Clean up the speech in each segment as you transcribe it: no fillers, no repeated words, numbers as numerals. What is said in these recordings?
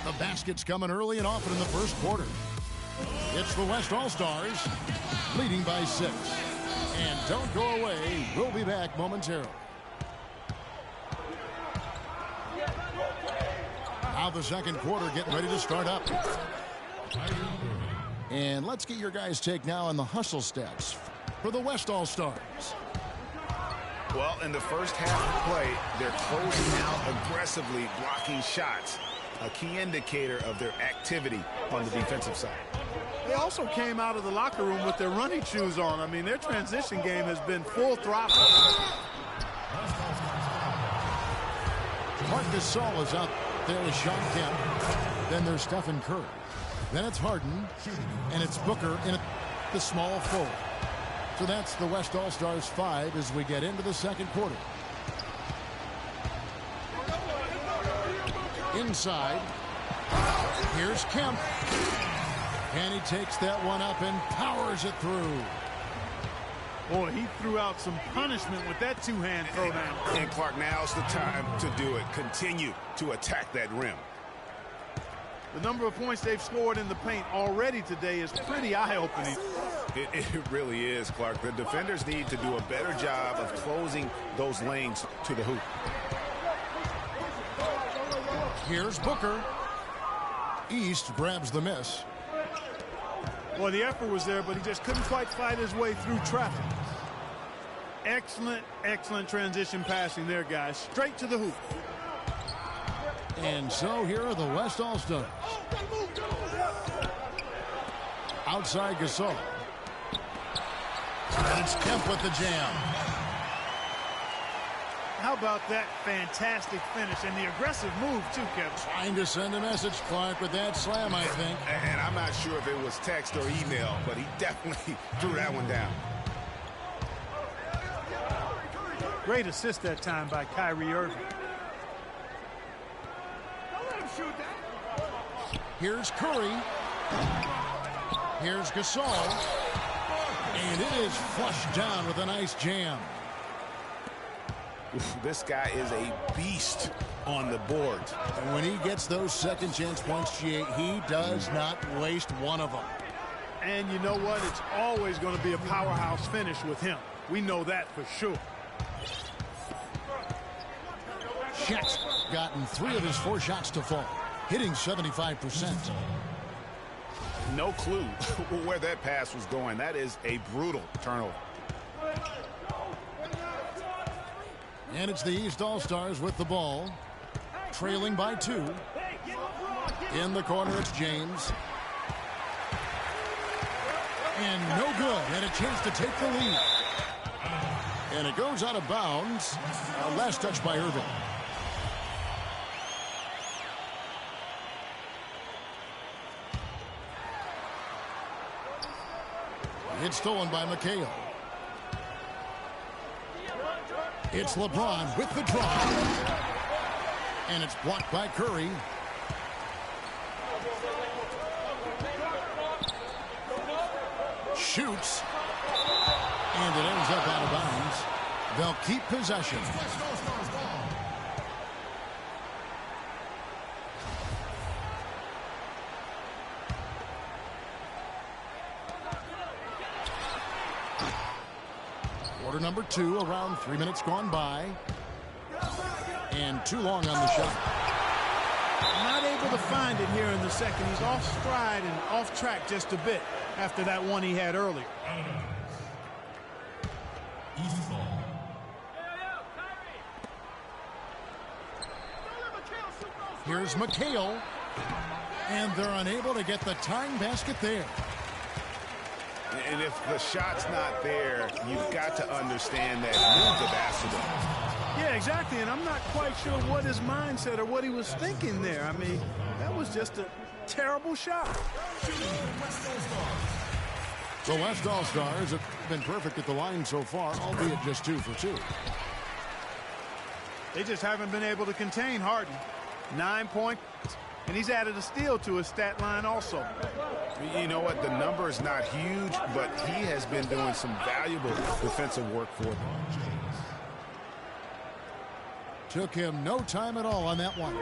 The basket's coming early and often in the first quarter. It's the West All-Stars leading by 6. And don't go away. We'll be back momentarily. Now the second quarter getting ready to start up. And let's get your guys' take now on the hustle stats for the West All-Stars. Well, in the first half of play, they're closing out aggressively, blocking shots. A key indicator of their activity on the defensive side. They also came out of the locker room with their running shoes on. I mean, their transition game has been full throttle. Marc Gasol is out there with Shawn Kemp. Then there's Stephen Curry. Then it's Harden. And it's Booker in the small forward. So that's the West All-Stars 5 as we get into the second quarter. Inside. Here's Kemp. And he takes that one up and powers it through. Boy, he threw out some punishment with that two-hand throwdown. And Clark, now's the time to do it. Continue to attack that rim. The number of points they've scored in the paint already today is pretty eye-opening. It really is, Clark. The defenders need to do a better job of closing those lanes to the hoop. Here's Booker. East grabs the miss. Well, the effort was there, but he just couldn't quite fight his way through traffic. Excellent, excellent transition passing there, guys. Straight to the hoop. And so here are the West All-Stars. Outside Gasol. And it's Kemp with the jam. How about that fantastic finish and the aggressive move, too, Kevin? Trying to send a message, Clark, with that slam, I think. And I'm not sure if it was text or email, but he definitely threw that one down. Great assist that time by Kyrie Irving. Here's Curry. Here's Gasol. And it is flushed down with a nice jam. This guy is a beast on the board. And when he gets those second chance points, he does not waste one of them. And you know what? It's always going to be a powerhouse finish with him. We know that for sure. Shaq's gotten 3 of his 4 shots to fall, hitting 75%. No clue where that pass was going. That is a brutal turnover. And it's the East All-Stars with the ball, trailing by 2. In the corner, it's James. And no good, and a chance to take the lead. And it goes out of bounds. Last touch by Irving. It's stolen by McHale. It's LeBron with the drive. And it's blocked by Curry. Shoots. And it ends up out of bounds. They'll keep possession. Quarter number 2, around 3 minutes gone by. And too long on the shot. Not able to find it here in the second. He's off stride and off track just a bit after that one he had earlier. Here's McHale. And they're unable to get the tying basket there. And if the shot's not there, you've got to understand that move the basketball. Yeah, exactly. And I'm not quite sure what his mindset or what he was thinking there. I mean, that was just a terrible shot. The West All-Stars have been perfect at the line so far, albeit just 2 for 2. They just haven't been able to contain Harden. 9 points, and he's added a steal to his stat line also. You know what? The number is not huge, but he has been doing some valuable defensive work for them. Took him no time at all on that one.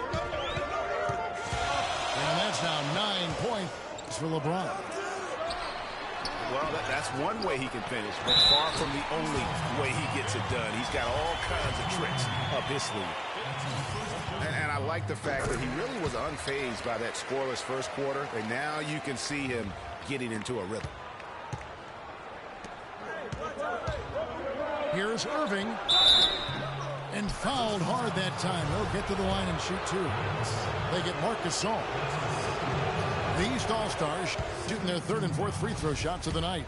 And that's now 9 points for LeBron. Well, that's one way he can finish, but far from the only way he gets it done. He's got all kinds of tricks up his sleeve. And I like the fact that he really was unfazed by that scoreless first quarter, and now you can see him getting into a rhythm. Here's Irving. And fouled hard that time. They'll get to the line and shoot two. They get Marc Gasol. The East All-Stars shooting their third and fourth free throw shots of the night.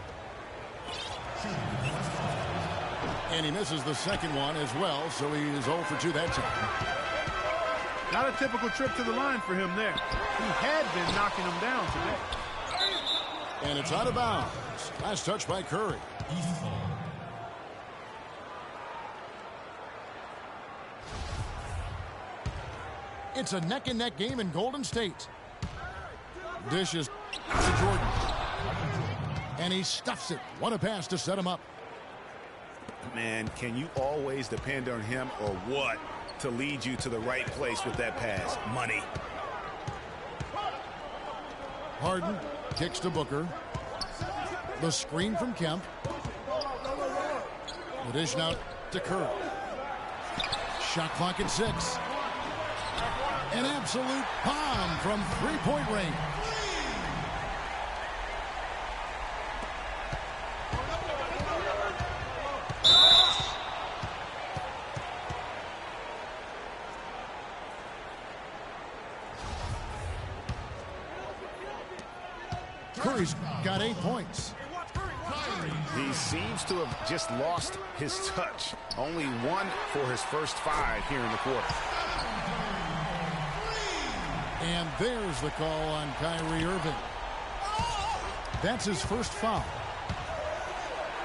And he misses the second one as well, so he is 0 for 2 that time. Not a typical trip to the line for him there. He had been knocking him down today. And it's out of bounds. Last touch by Curry. It's a neck-and-neck game in Golden State. Dishes to Jordan. And he stuffs it. What a pass to set him up. Man, can you always depend on him or what to lead you to the right place with that pass? Money. Harden kicks to Booker. The screen from Kemp. The dish now to Curry. Shot clock at 6. An absolute bomb from three-point range. Curry's got 8 points. He seems to have just lost his touch. Only 1 for his first 5 here in the quarter. And there's the call on Kyrie Irving. That's his first foul.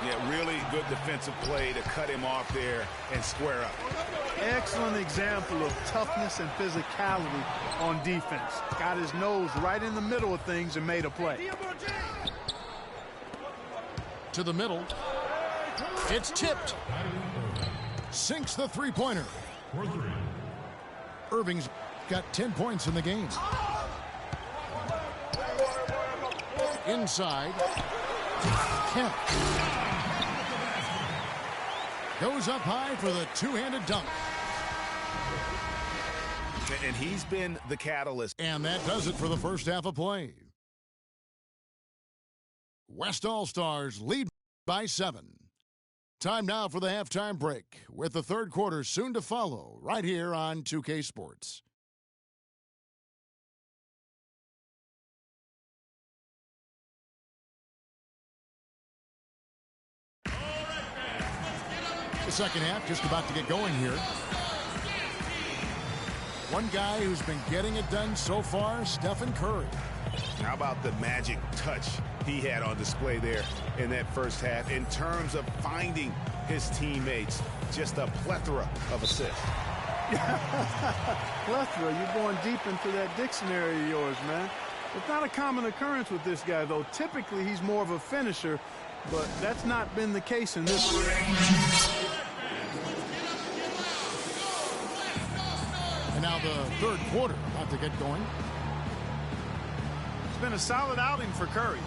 Yeah, really good defensive play to cut him off there and square up. Excellent example of toughness and physicality on defense. Got his nose right in the middle of things and made a play. To the middle. It's tipped. Sinks the three-pointer. Irving's got 10 points in the game. Inside. Kemp. Goes up high for the two-handed dunk. And he's been the catalyst. And that does it for the first half of play. West All-Stars lead by 7. Time now for the halftime break, with the third quarter soon to follow, right here on 2K Sports. The second half just about to get going here. One guy who's been getting it done so far, Stephen Curry. How about the magic touch he had on display there in that first half in terms of finding his teammates? Just a plethora of assists. Plethora, you're going deep into that dictionary of yours, man. It's not a common occurrence with this guy, though. Typically, he's more of a finisher, but that's not been the case in this one. And now the third quarter about to get going. It's been a solid outing for Curry.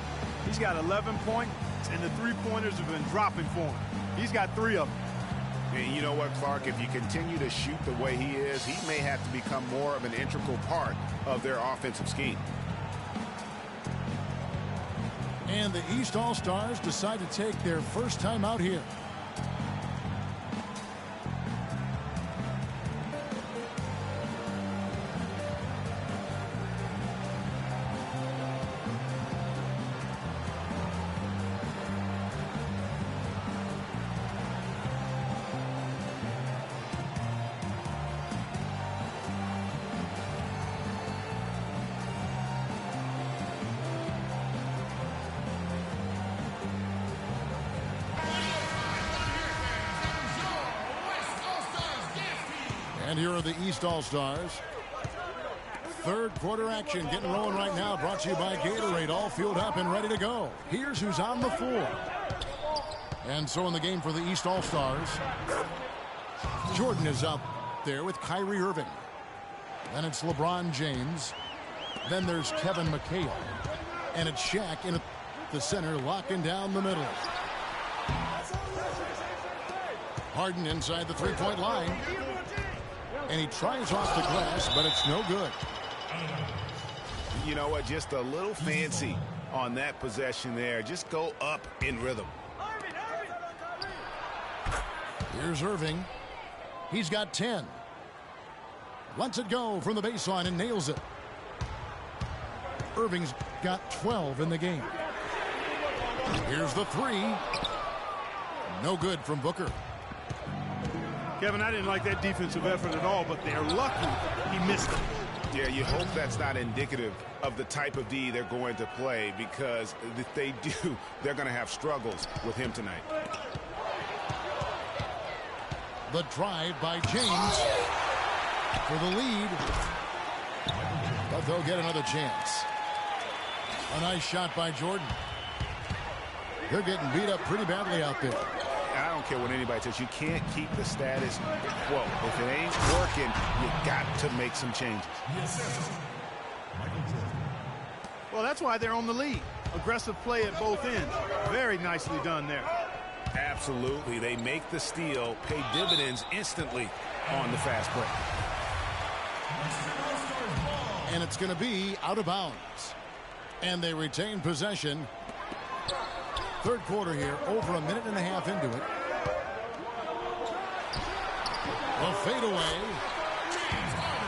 He's got 11 points, and the three-pointers have been dropping for him. He's got 3 of them. And you know what, Clark? If you continue to shoot the way he is, he may have to become more of an integral part of their offensive scheme. And the East All-Stars decide to take their first time out here. And here are the East All-Stars. Third quarter action getting rolling right now, brought to you by Gatorade, all fueled up and ready to go. Here's who's on the floor. And so in the game for the East All-Stars, Jordan is out there with Kyrie Irving. Then it's LeBron James. Then there's Kevin McHale. And it's Shaq in the center, locking down the middle. Harden inside the three-point line. And he tries off the glass, but it's no good. You know what? Just a little fancy on that possession there. Just go up in rhythm. Here's Irving. He's got 10. Lets it go from the baseline and nails it. Irving's got 12 in the game. Here's the three. No good from Booker. Kevin, I didn't like that defensive effort at all, but they're lucky he missed it. Yeah, you hope that's not indicative of the type of D they're going to play, because if they do, they're going to have struggles with him tonight. The drive by James for the lead. But they'll get another chance. A nice shot by Jordan. They're getting beat up pretty badly out there. I don't care what anybody says. You can't keep the status quo. If it ain't working, you got to make some changes. Well, that's why they're on the lead. Aggressive play at both ends. Very nicely done there. Absolutely. They make the steal, pay dividends instantly on the fast break. And it's going to be out of bounds. And they retain possession. Third quarter here, over a minute and a half into it. A fadeaway.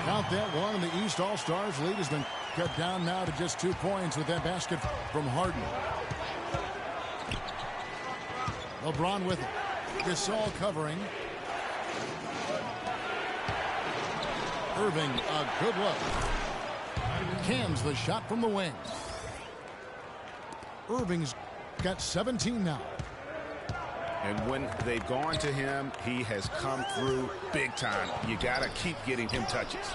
Count that one, and the East All-Stars lead has been cut down now to just 2 points with that basket from Harden. LeBron with it. Gasol covering. Irving, a good look. Cams the shot from the wing. Irving's got 17 now. And when they've gone to him, he has come through big time. You got to keep getting him touches.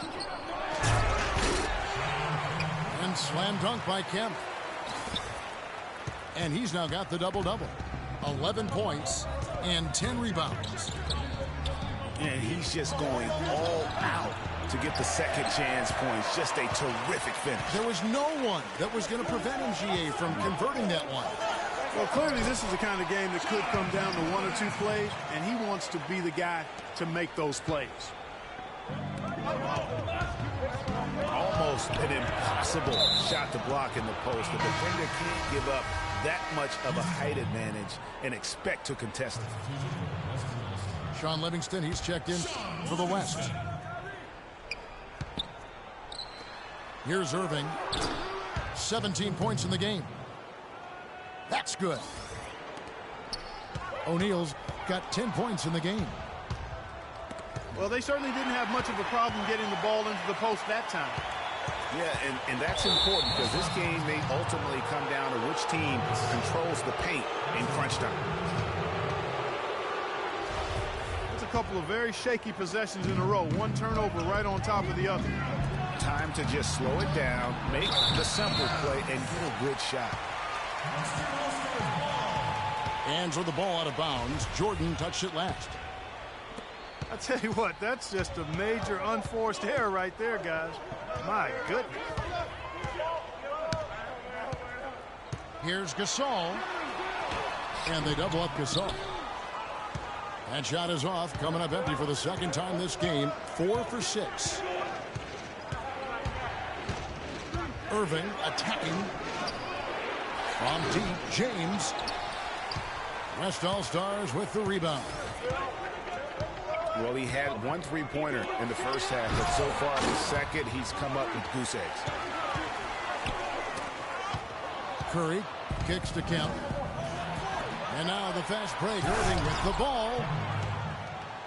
And slam dunk by Kemp. And he's now got the double-double. 11 points and 10 rebounds. And he's just going all out to get the second chance points. Just a terrific finish. There was no one that was going to prevent MGA from converting that one. Well, clearly this is the kind of game that could come down to 1 or 2 plays, and he wants to be the guy to make those plays. Almost an impossible shot to block in the post. The defender can't give up that much of a height advantage and expect to contest it. Sean Livingston, he's checked in for the West. Here's Irving. 17 points in the game. That's good. O'Neal's got 10 points in the game. Well, they certainly didn't have much of a problem getting the ball into the post that time. Yeah, and that's important, because this game may ultimately come down to which team controls the paint in crunch time. It's a couple of very shaky possessions in a row. One turnover right on top of the other. Time to just slow it down, make the simple play, and get a good shot. Hands with the ball out of bounds. Jordan touched it last. I tell you what, that's just a major unforced error right there, guys. My goodness. Here's Gasol. And they double up Gasol. That shot is off, coming up empty for the second time this game. 4 for 6. Irving attacking. From deep, James. West All-Stars with the rebound. Well, he had 1 3-pointer in the first half, but so far in the second, he's come up with goose eggs. Curry kicks to Kemp. And now the fast break. Irving with the ball.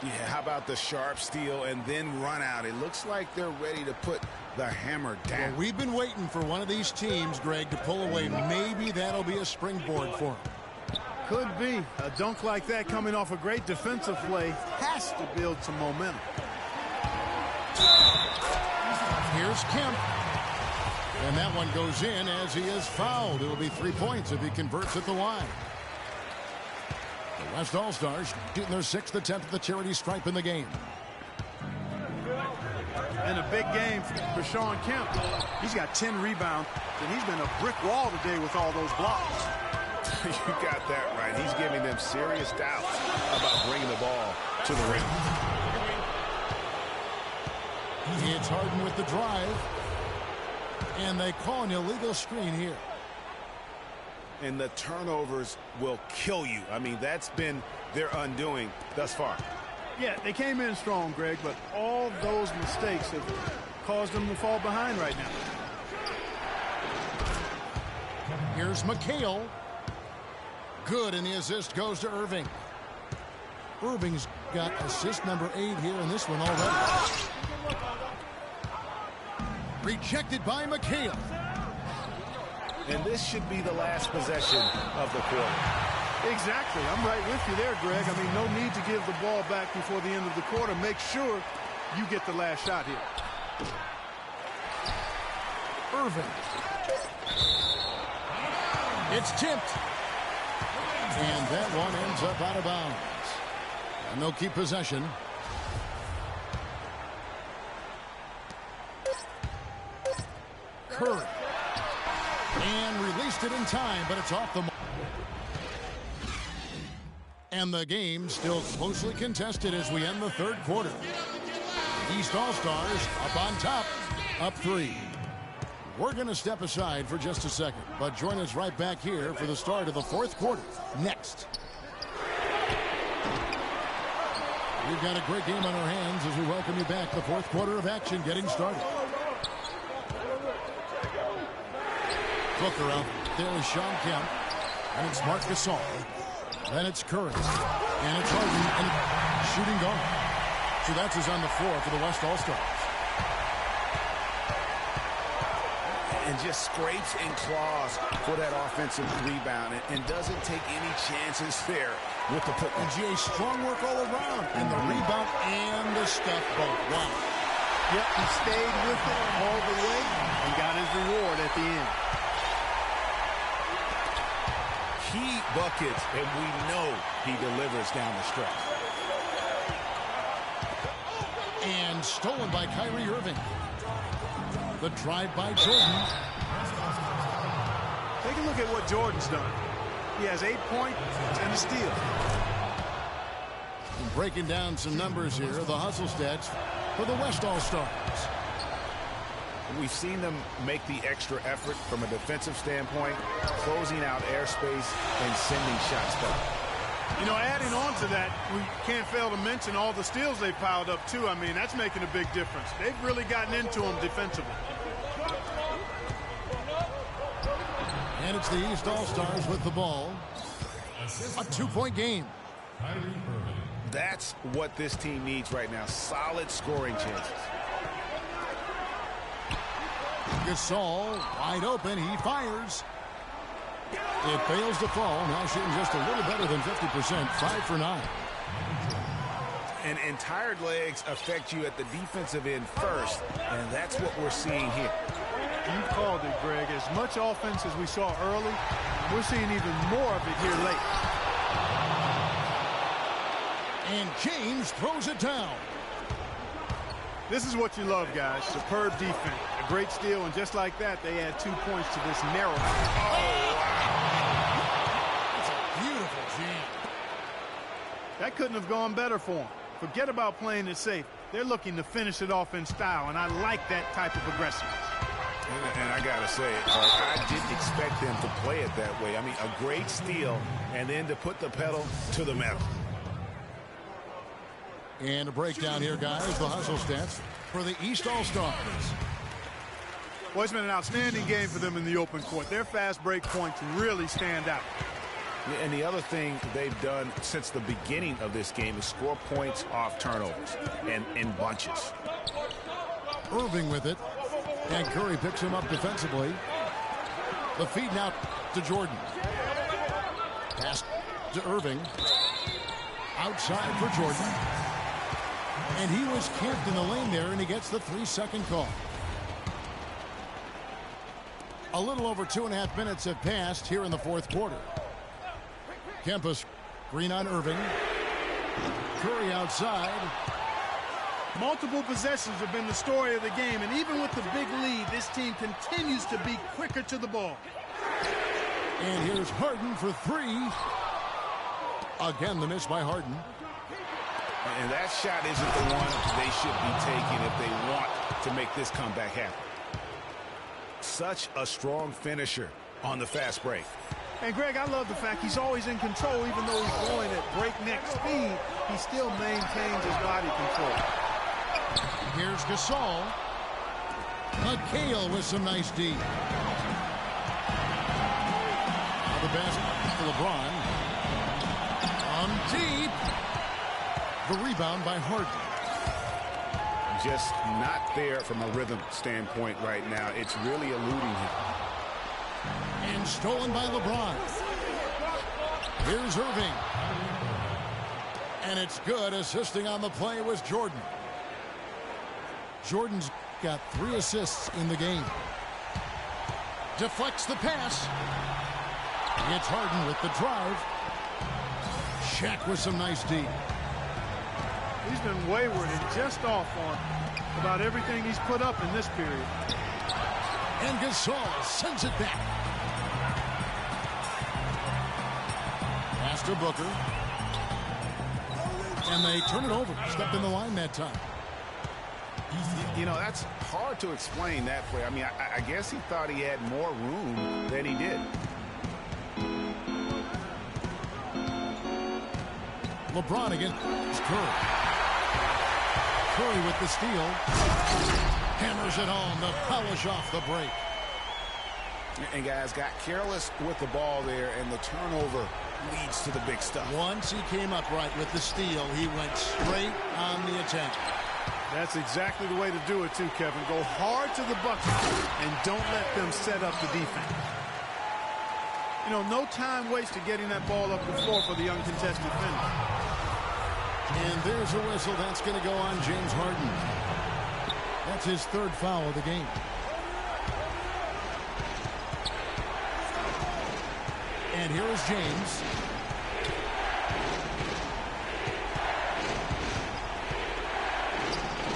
Yeah, how about the sharp steal and then run out? It looks like they're ready to put the hammer down. Well, we've been waiting for one of these teams, Greg, to pull away. Maybe that'll be a springboard for them. Could be. A dunk like that coming off a great defensive play has to build some momentum. Here's Kemp. And that one goes in as he is fouled. It'll be 3 points if he converts at the line. The West All-Stars getting their 6th attempt at the charity stripe in the game. And a big game for Shawn Kemp. He's got 10 rebounds, and he's been a brick wall today with all those blocks. You got that right. He's giving them serious doubts about bringing the ball to the rim. It's Harden with the drive. And they call an illegal screen here. And the turnovers will kill you. I mean, that's been their undoing thus far. Yeah, they came in strong, Greg, but all those mistakes have caused them to fall behind right now. Here's McHale. Good, and the assist goes to Irving. Irving's got assist number 8 here in this one already. Rejected by McHale. And this should be the last possession of the quarter. Exactly. I'm right with you there, Greg. I mean, no need to give the ball back before the end of the quarter. Make sure you get the last shot here. Irving. It's tipped. And that one ends up out of bounds. And they'll keep possession. Curry. And released it in time, but it's off the mark. And the game still closely contested as we end the third quarter. East All-Stars up on top, up 3. We're going to step aside for just a second, but join us right back here for the start of the fourth quarter next. We've got a great game on our hands as we welcome you back. The fourth quarter of action getting started. Booker out. There is Shawn Kemp. And it's Marc Gasol. Then it's Curry. And it's Harden. And shooting guard. So that's who's on the floor for the West All-Stars. And just scrapes and claws for that offensive rebound and doesn't take any chances there with the put. And G.A. strong work all around. And the rebound and the step both. Wow. Yep, he stayed with it all the way and got his reward at the end. Key buckets, and we know he delivers down the stretch. And stolen by Kyrie Irving. The drive by Jordan. Take a look at what Jordan's done. He has 8 points and a steal. And breaking down some numbers here, the hustle stats for the West All-Stars. We've seen them make the extra effort from a defensive standpoint, closing out airspace and sending shots back. You know, adding on to that, we can't fail to mention all the steals they piled up, too. I mean, that's making a big difference. They've really gotten into them defensively. And it's the East All-Stars with the ball. A 2-point game. That's what this team needs right now. Solid scoring chances. Gasol wide open. He fires. It fails to fall. Now shooting just a little better than 50%. 5 for 9. And tired legs affect you at the defensive end first, and that's what we're seeing here. You called it, Greg. As much offense as we saw early, we're seeing even more of it here late. And James throws it down. This is what you love, guys. Superb defense. A great steal, and just like that, they add 2 points to this narrow. Oh, wow. It's a beautiful jam. That couldn't have gone better for them. Forget about playing it safe. They're looking to finish it off in style, and I like that type of aggression. And I got to say, I didn't expect them to play it that way. I mean, a great steal, and then to put the pedal to the metal. And a breakdown here, guys. The hustle stats for the East All-Stars. Well, it's been an outstanding game for them in the open court. Their fast break points really stand out. And the other thing they've done since the beginning of this game is score points off turnovers and in bunches. Irving with it. And Curry picks him up defensively. The feed now to Jordan. Pass to Irving. Outside for Jordan. And he was camped in the lane there, and he gets the 3-second call. A little over 2.5 minutes have passed here in the fourth quarter. Kempus, green on Irving. Curry outside. Multiple possessions have been the story of the game, and even with the big lead, this team continues to be quicker to the ball. And here's Harden for three. Again, the miss by Harden. And that shot isn't the one they should be taking if they want to make this comeback happen. Such a strong finisher on the fast break. And, Greg, I love the fact he's always in control. Even though he's going at breakneck speed, he still maintains his body control. Here's Gasol. McHale with some nice D. Now the basket for LeBron. On deep. The rebound by Harden. Just not there from a rhythm standpoint right now. It's really eluding him. And stolen by LeBron. Here's Irving. And it's good. Assisting on the play was Jordan. Jordan's got 3 assists in the game. Deflects the pass. It's Harden with the drive. Shaq with some nice D. He's been wayward and just off on about everything he's put up in this period. And Gasol sends it back. Pass to Booker. And they turn it over. Stepped in the line that time. You know, that's hard to explain that play. I mean, I guess he thought he had more room than he did. LeBron against Curry. Curry with the steal. Hammers it home to polish off the break. And guys got careless with the ball there, and the turnover leads to the big stuff. Once he came up right with the steal, he went straight on the attack. That's exactly the way to do it too, Kevin. Go hard to the bucket and don't let them set up the defense. You know, no time wasted getting that ball up the floor for the uncontested finish. And there's a whistle. That's going to go on James Harden. That's his 3rd foul of the game. And here is James.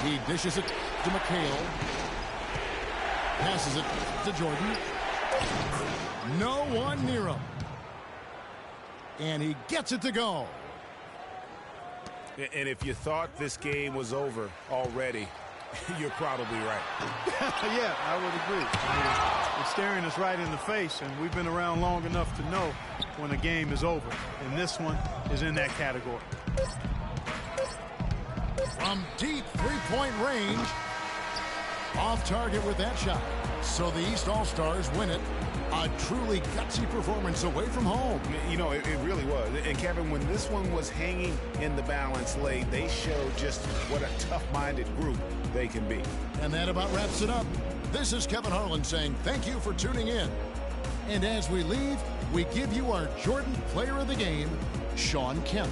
He dishes it to McHale. Passes it to Jordan. No one near him. And he gets it to go. And if you thought this game was over already, you're probably right. Yeah, I would agree. It's staring us right in the face, and we've been around long enough to know when a game is over. And this one is in that category. From deep three-point range. Off target with that shot. So the East All-Stars win it. A truly gutsy performance away from home. You know, it really was. And Kevin, when this one was hanging in the balance late, they showed just what a tough-minded group they can be. And that about wraps it up. This is Kevin Harlan saying thank you for tuning in. And as we leave, we give you our Jordan Player of the Game, Shawn Kemp.